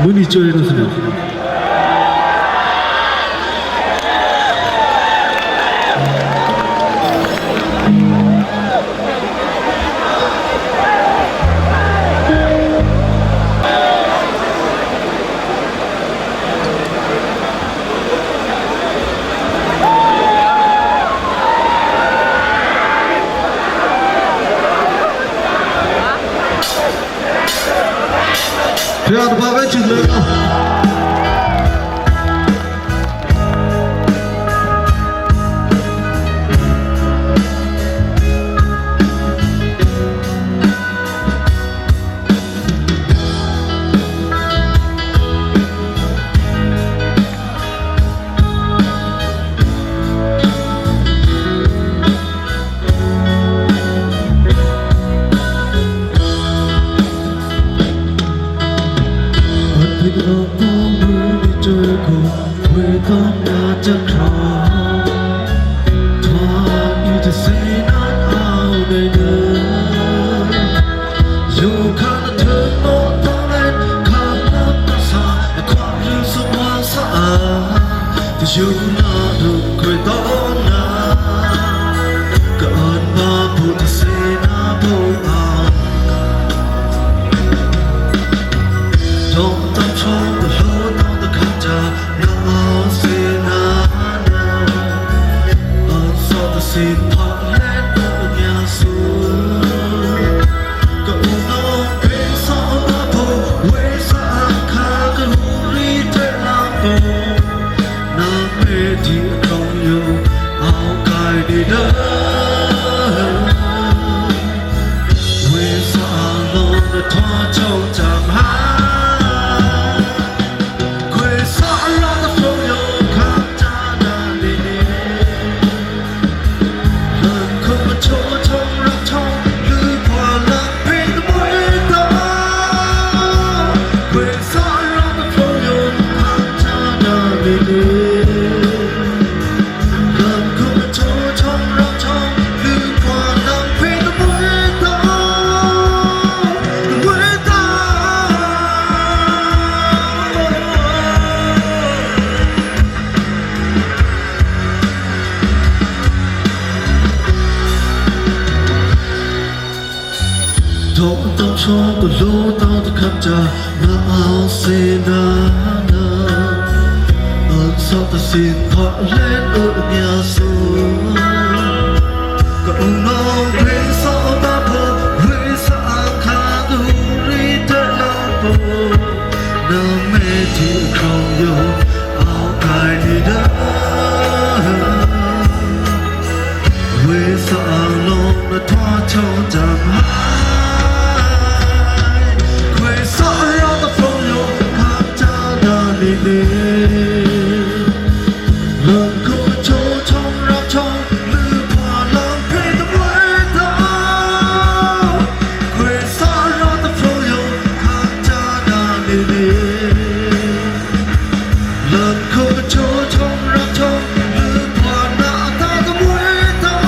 문이 쪼이로서요. Phía ba bên chừng lênอยู่หน้าดูเคยต้อนนาก็อ่านมาพูดเสนาผู้อ่านต้องตามชมตลอดต้องตะขับจากน้าเสนาอ่านสอบสิทธิ์พักและตัวเงียสูก็อุ่นน้องเป็นสาวมาผู้เวสาขาก็รู้รีเทลาโตน้ำเมที่คงอยู่เอากายดีเด้อเวสาลงและทอดเจ้าจำหาเวสาลงและฟงอยู่ข้างจาดาดีดีเริ่มคงมาโชว์ชงรักชงหรือพอลังเพลงตะวันตกเวสาลงและฟงอยู่ข้างจาดาดีดีต้องชอบก็รู้ต้องตะขับจากมาเอาเสนาสอบตัดสินพอเล่นเงียสูก็อุ่นน้องเพลงสอบมาพบเวสาขาดูรีเทลาโปน้ำเมที่ครองอยู่เอากายดีเด้อเวสาลงและทอดเจ้าจำหาเริ่มเข้ามาโชว์ชมรับชมหรือพอลองเพลงตะวันตกเวสาลงตะโฟโยข้างจาดาดีดีเริ่มเข้ามาโชว์ชมรับชมหรือพอหน้าตาตะวันตก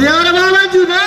여러분